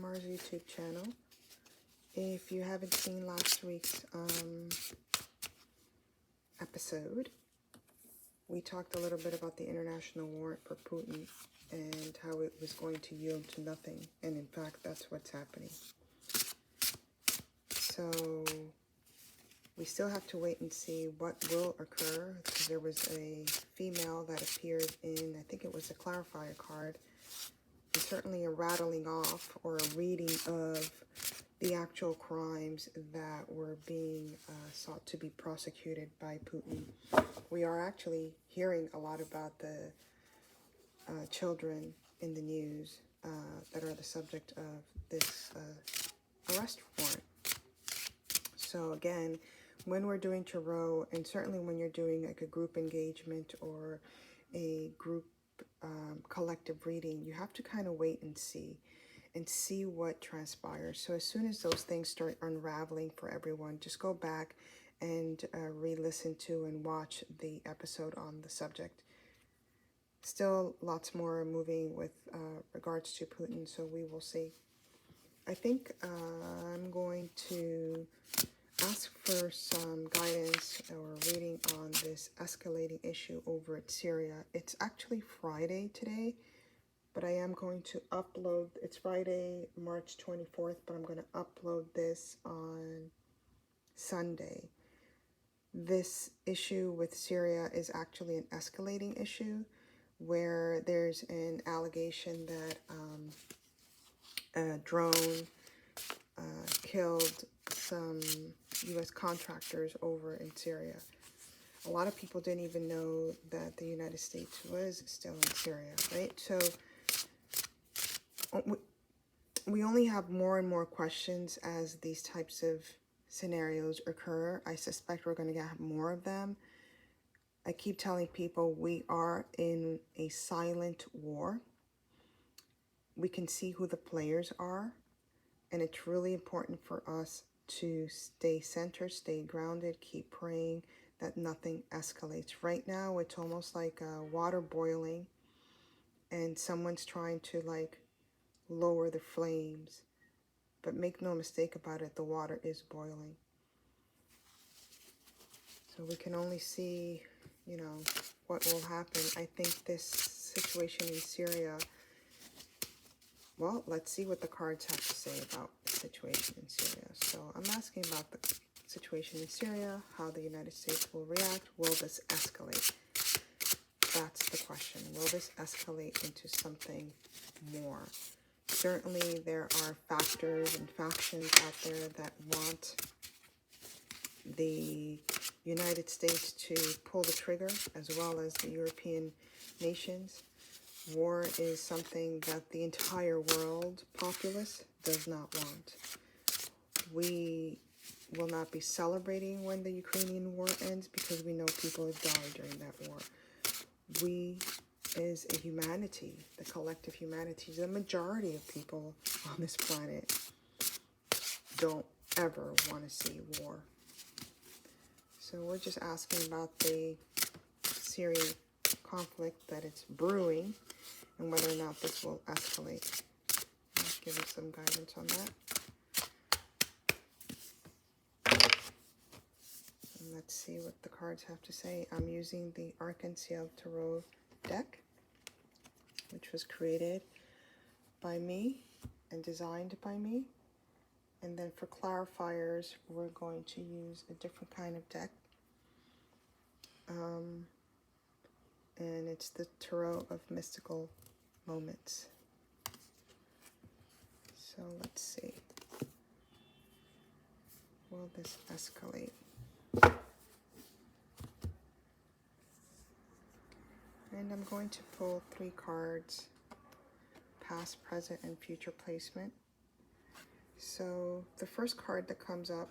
Mars YouTube channel. If you haven't seen last week's episode, we talked a little bit about the international warrant for Putin and how it was going to yield to nothing. And in fact, that's what's happening. So we still have to wait and see what will occur, because there was a female that appeared in, I think it was a clarifier card, and certainly a rattling off or a reading of the actual crimes that were being sought to be prosecuted by Putin. We are actually hearing a lot about the children in the news that are the subject of this arrest warrant. So again, when we're doing tarot, and certainly when you're doing like a group engagement or a group collective reading, you have to kind of wait and see what transpires. So as soon as those things start unraveling for everyone, just go back and re-listen to and watch the episode on the subject. Still lots more moving with regards to Putin, so we will see. I think I'm going to ask for some guidance or reading on this escalating issue over at Syria. It's actually Friday today, but I am going to upload, it's Friday, March 24th, but I'm going to upload this on Sunday. This issue with Syria is actually an escalating issue where there's an allegation that a drone killed some U.S. contractors over in Syria. A lot of people didn't even know that the United States was still in Syria, right? So we only have more and more questions as these types of scenarios occur. I suspect we're going to get more of them. I keep telling people we are in a silent war. We can see who the players are, and it's really important for us to stay centered, stay grounded, keep praying that nothing escalates. Right now, it's almost like water boiling, and someone's trying to like lower the flames. But make no mistake about it, the water is boiling. So we can only see, you know, what will happen. I think this situation in Syria, well, let's see what the cards have to say about the situation in Syria. So I'm asking about the situation in Syria, how the United States will react. Will this escalate? That's the question. Will this escalate into something more? Certainly there are factors and factions out there that want the United States to pull the trigger, as well as the European nations. War is something that the entire world populace does not want. We will not be celebrating when the Ukrainian war ends because we know people have died during that war. We, as a humanity, the collective humanity, the majority of people on this planet don't ever want to see war. So we're just asking about the Syrian conflict that it's brewing, and whether or not this will escalate. Let's give us some guidance on that. And let's see what the cards have to say. I'm using the Arc-en-Ciel Tarot deck, which was created by me and designed by me. And then for clarifiers, we're going to use a different kind of deck. And it's the Tarot of Mystical Moments. So let's see. Will this escalate? And I'm going to pull 3 cards, past, present, and future placement. So the first card that comes up,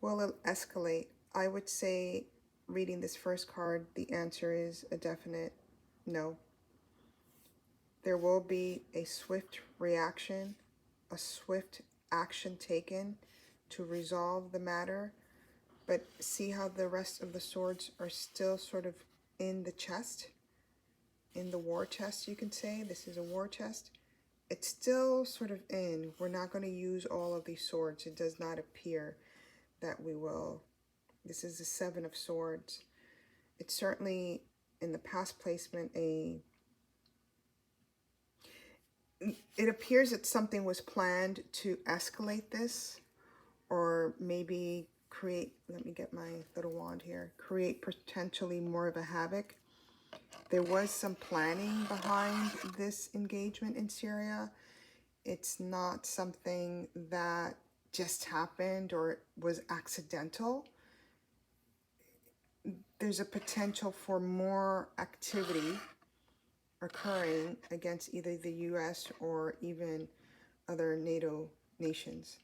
will it escalate? I would say, reading this first card, the answer is a definite no. There will be a swift reaction, a swift action taken to resolve the matter. But see how the rest of the swords are still sort of in the chest, in the war chest, you can say. This is a war chest. it's still sort of in. We're not going to use all of these swords. It does not appear that we will. This is the Seven of Swords. It's certainly, in the past placement, it appears that something was planned to escalate this, or maybe create, let me get my little wand here, create potentially more of a havoc. There was some planning behind this engagement in Syria. It's not something that just happened or was accidental. There's a potential for more activity occurring against either the US or even other NATO nations.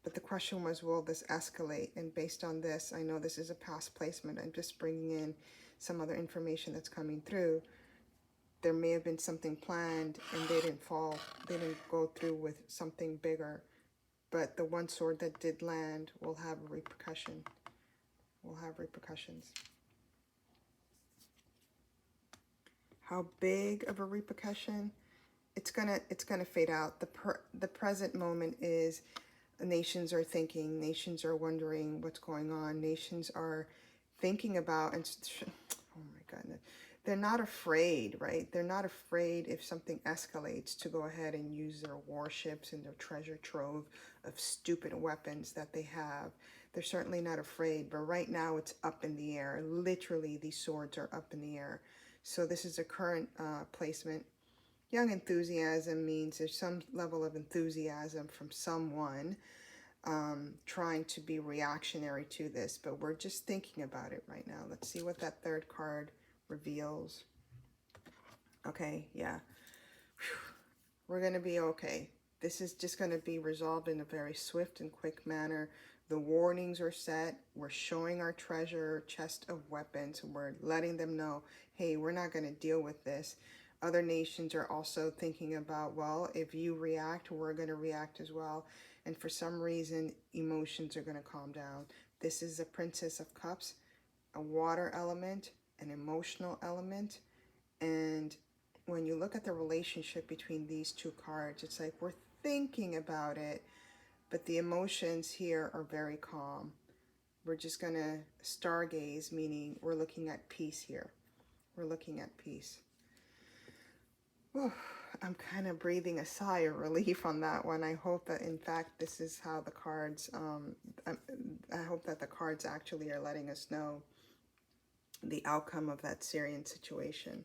But the question was, will this escalate? And based on this, I know this is a past placement. I'm just bringing in some other information that's coming through. There may have been something planned and they didn't go through with something bigger. But the one sword that did land will have a repercussion. Will have repercussions. How big of a repercussion? It's gonna fade out. The present moment is nations are thinking, nations are wondering what's going on, nations are thinking about, and oh my goodness, they're not afraid, right? They're not afraid if something escalates to go ahead and use their warships and their treasure trove of stupid weapons that they have. They're certainly not afraid, but right now it's up in the air. Literally, these swords are up in the air. So this is a current placement. Young enthusiasm means there's some level of enthusiasm from someone trying to be reactionary to this, but we're just thinking about it right now. Let's see what that third card reveals. Okay, yeah. Whew. We're going to be okay. This is just going to be resolved in a very swift and quick manner. The warnings are set. We're showing our treasure chest of weapons. We're letting them know, hey, we're not going to deal with this. Other nations are also thinking about, well, if you react, we're going to react as well. And for some reason, emotions are going to calm down. This is the Princess of Cups, a water element, an emotional element. And when you look at the relationship between these two cards, it's like we're thinking about it, but the emotions here are very calm. We're just going to stargaze, meaning we're looking at peace here. We're looking at peace. Whew, I'm kind of breathing a sigh of relief on that one. I hope that, in fact, this is how the cards, I hope that the cards actually are letting us know the outcome of that Syrian situation.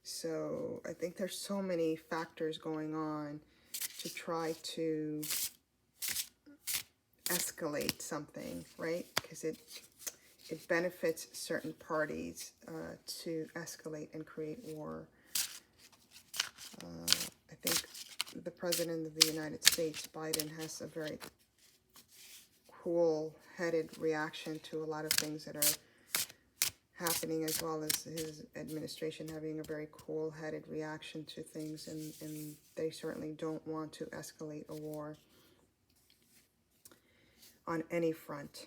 So I think there's so many factors going on to try to escalate something, right? Because it benefits certain parties to escalate and create war. I think the President of the United States, Biden, has a very cool-headed reaction to a lot of things that are happening, as well as his administration having a very cool-headed reaction to things, and they certainly don't want to escalate a war on any front.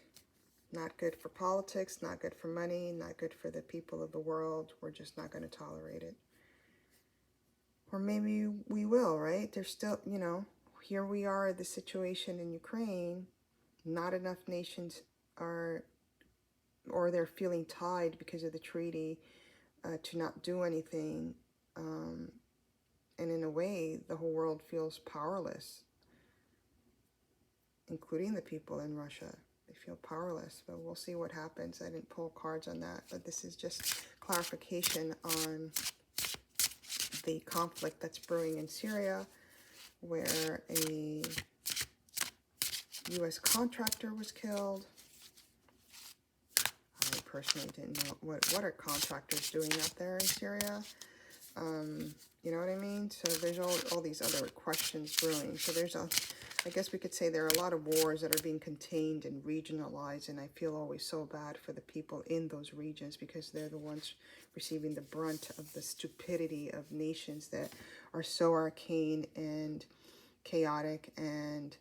Not good for politics, not good for money, not good for the people of the world. We're just not going to tolerate it. Or maybe we will, right? There's still, you know, here we are, the situation in Ukraine. Not enough nations are, or they're feeling tied because of the treaty to not do anything. And in a way, the whole world feels powerless, including the people in Russia. They feel powerless, but we'll see what happens. I didn't pull cards on that, but this is just clarification on the conflict that's brewing in Syria, where a U.S. contractor was killed. I personally didn't know what are contractors doing out there in Syria. You know what I mean? So there's all these other questions brewing. So there's I guess we could say there are a lot of wars that are being contained and regionalized, and I feel always so bad for the people in those regions because they're the ones receiving the brunt of the stupidity of nations that are so arcane and chaotic and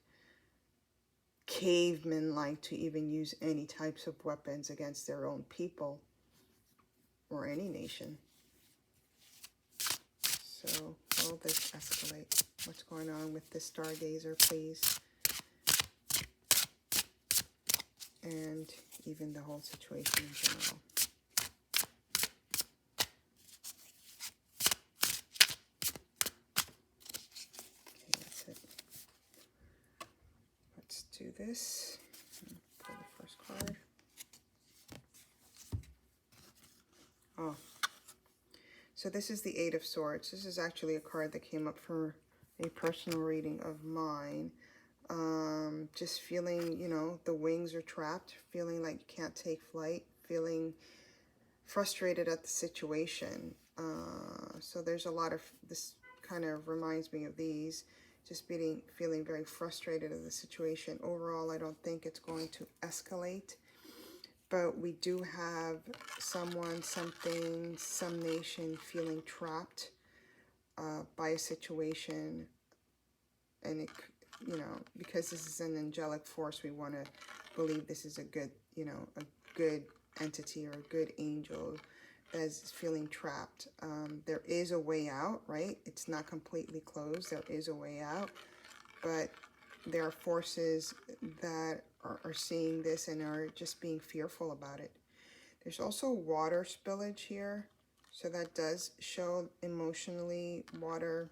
caveman-like to even use any types of weapons against their own people or any nation. So will this escalate? What's going on with this stargazer, please? And even the whole situation in general. Okay, that's it. Let's do this. Pull the first card. Oh. So this is the Eight of Swords. This is actually a card that came up for a personal reading of mine. Just feeling, you know, the wings are trapped, feeling like you can't take flight, feeling frustrated at the situation. So there's a lot of, this kind of reminds me of these, just feeling very frustrated at the situation. Overall, I don't think it's going to escalate, but we do have someone, something, some nation feeling trapped by a situation, and it, you know, because this is an angelic force, we want to believe this is a good, you know, a good entity or a good angel that is feeling trapped. There is a way out, right? It's not completely closed. There is a way out, but there are forces that are seeing this and are just being fearful about it. There's also water spillage here, so that does show emotionally water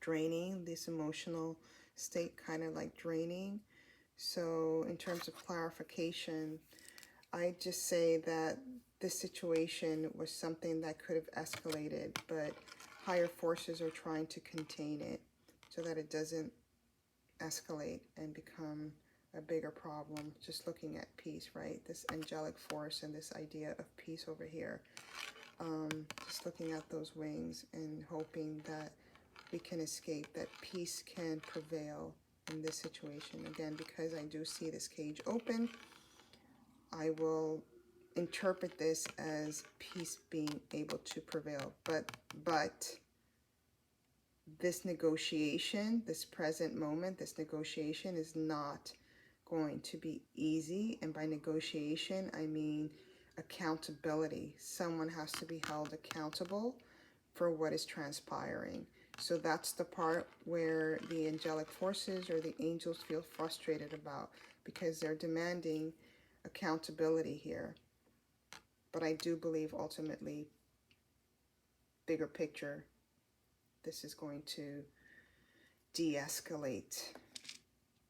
draining, this emotional state kind of like draining. So in terms of clarification, I just say that this situation was something that could have escalated, but higher forces are trying to contain it so that it doesn't escalate and become a bigger problem. Just looking at peace, right? This angelic force and this idea of peace over here. Just looking at those wings and hoping that we can escape, that peace can prevail in this situation. Again, because I do see this cage open, I will interpret this as peace being able to prevail. But this negotiation, this present moment, this negotiation is not going to be easy. And by negotiation, I mean accountability. Someone has to be held accountable for what is transpiring. So that's the part where the angelic forces or the angels feel frustrated about, because they're demanding accountability here. But I do believe ultimately, bigger picture, this is going to de-escalate,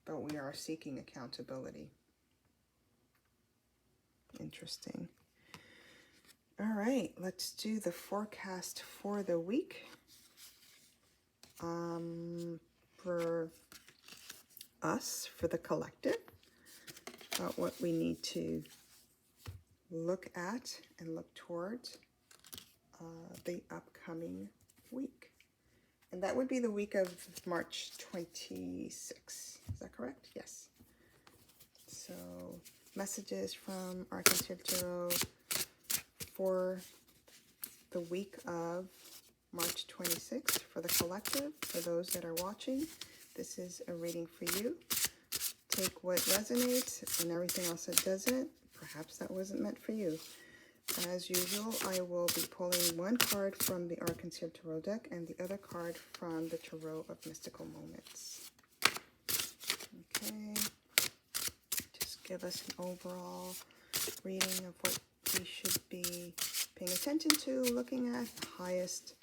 but we are seeking accountability. Interesting. All right, let's do the forecast for the week. For us, for the collective, about what we need to look at and look towards the upcoming week. And that would be the week of March 26th. Is that correct? Yes. So, messages from Archangel Tarot for the week of March 26th for the collective. For those that are watching, this is a reading for you. Take what resonates and everything else that doesn't, perhaps that wasn't meant for you. As usual, I will be pulling one card from the Archangel Tarot deck and the other card from the Tarot of Mystical Moments. Okay. Just give us an overall reading of what we should be paying attention to, looking at the highest,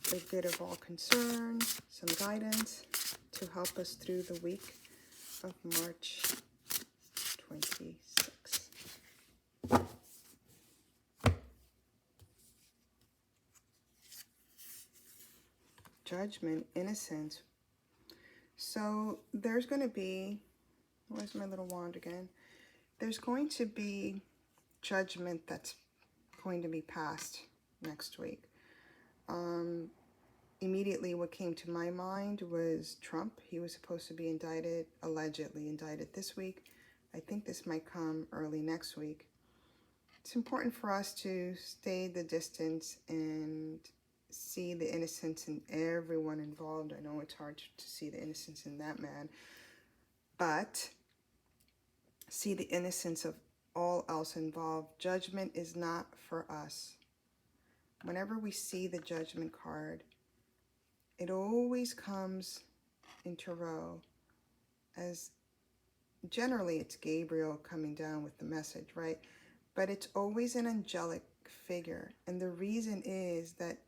the good of all concerned, some guidance to help us through the week of March 26th. Judgment, innocence. So there's going to be, where's my little wand again? There's going to be judgment that's going to be passed next week. Immediately what came to my mind was Trump. He was supposed to be indicted, allegedly indicted this week. I think this might come early next week. It's important for us to stay the distance and see the innocence in everyone involved. I know it's hard to see the innocence in that man, but see the innocence of all else involved. Judgment is not for us. Whenever we see the judgment card, It always comes in tarot as, generally it's Gabriel coming down with the message, right? But it's always an angelic figure. And the reason is that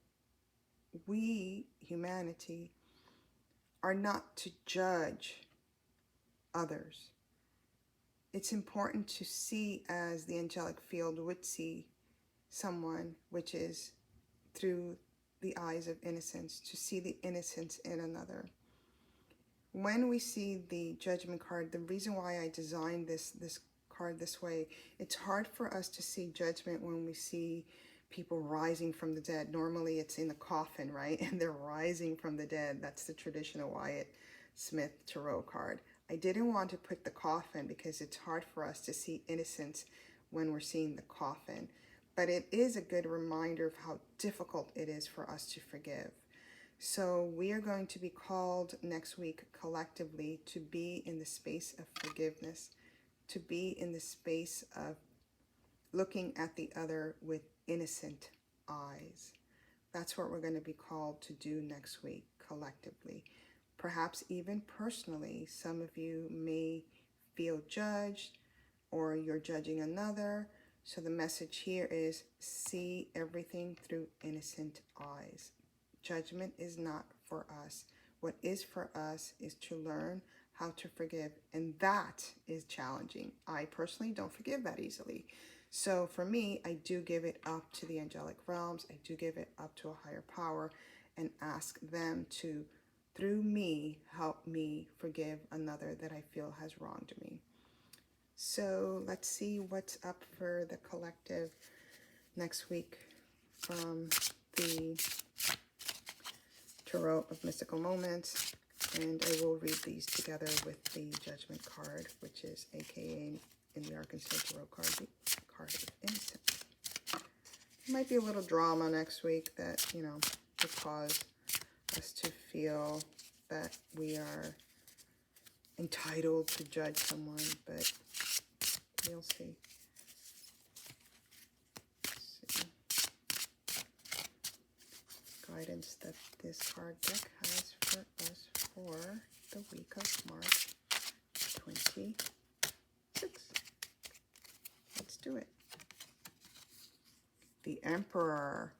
we, humanity, are not to judge others. It's important to see as the angelic field would see someone, which is through the eyes of innocence, to see the innocence in another. When we see the judgment card, the reason why I designed this card this way, it's hard for us to see judgment when we see people rising from the dead. Normally it's in the coffin, right? And they're rising from the dead. That's the traditional Wyatt Smith tarot card. I didn't want to put the coffin because it's hard for us to see innocence when we're seeing the coffin. But it is a good reminder of how difficult it is for us to forgive. So we are going to be called next week collectively to be in the space of forgiveness, to be in the space of looking at the other with innocent eyes. That's what we're going to be called to do next week collectively. Perhaps even personally, some of you may feel judged or you're judging another. So the message here is see everything through innocent eyes. Judgment is not for us. What is for us is to learn how to forgive, and that is challenging. I personally don't forgive that easily. So for me, I do give it up to the angelic realms. I do give it up to a higher power and ask them to, through me, help me forgive another that I feel has wronged me. So let's see what's up for the collective next week from the Tarot of Mystical Moments, and I will read these together with the Judgment card, which is aka in the Arkansas Tarot card, the card of innocence. There might be a little drama next week that, you know, will cause us to feel that we are entitled to judge someone, but we'll see. Guidance that this card deck has for us for the week of March 26. Let's do it. The Emperor.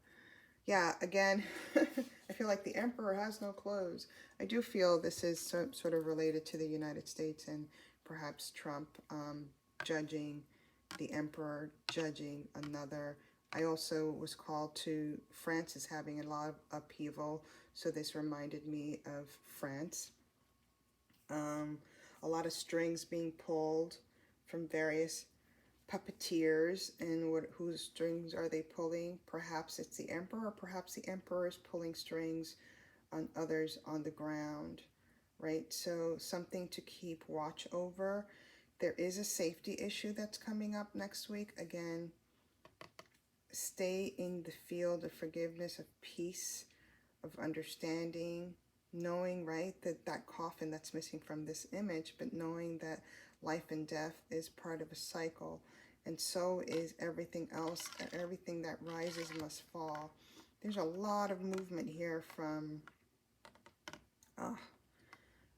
Yeah, again, I feel like the Emperor has no clothes. I do feel this is sort of related to the United States and perhaps Trump judging the Emperor, judging another. I also was called to France is having a lot of upheaval, so this reminded me of France. A lot of strings being pulled from various puppeteers, and whose strings are they pulling? Perhaps it's the Emperor, or perhaps the Emperor is pulling strings on others on the ground, right? So something to keep watch over. There is a safety issue that's coming up next week. Again, stay in the field of forgiveness, of peace, of understanding, knowing, right, that coffin that's missing from this image, but knowing that life and death is part of a cycle, and so is everything else. Everything that rises must fall. There's a lot of movement here from,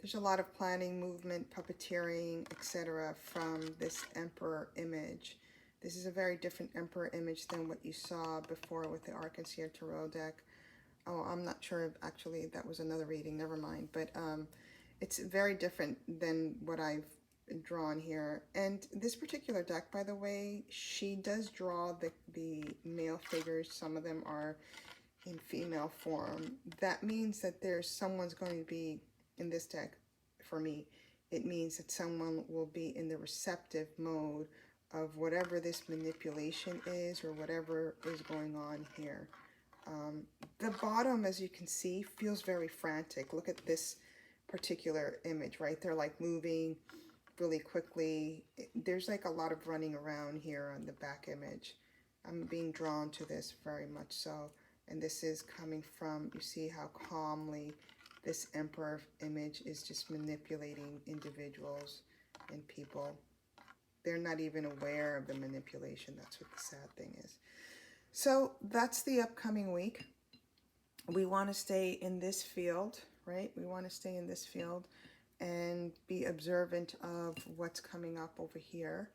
there's a lot of planning, movement, puppeteering, etc. from this Emperor image. This is a very different Emperor image than what you saw before with the Arkansas Tarot deck. Oh, I'm not sure if actually that was another reading, never mind. But it's very different than what I've drawn here. And this particular deck, by the way, she does draw the male figures. Some of them are in female form. That means that someone's going to be in this deck. For me, it means that someone will be in the receptive mode of whatever this manipulation is or whatever is going on here. The bottom, as you can see, feels very frantic. Look at this particular image, right? They're like moving really quickly. There's like a lot of running around here on the back image. I'm being drawn to this very much so. And this is coming from, you see how calmly this Emperor image is just manipulating individuals and people. They're not even aware of the manipulation. That's what the sad thing is. So that's the upcoming week. we want to stay in this field, right? We want to stay in this field and be observant of what's coming up over here.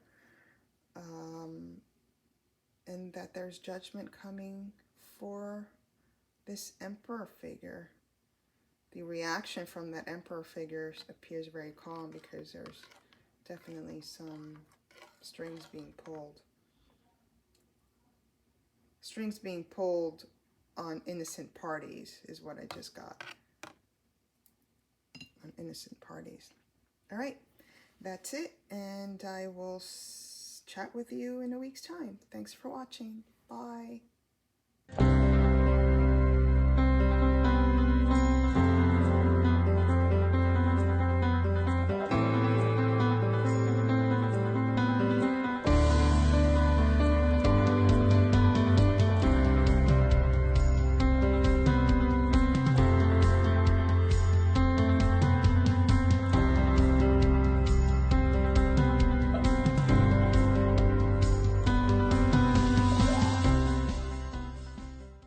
And that there's judgment coming for this emperor figure. The reaction from that emperor figure appears very calm because there's definitely some strings being pulled. Strings being pulled on innocent parties is what I just got. On innocent parties. All right, that's it. And I will chat with you in a week's time. Thanks for watching. Bye.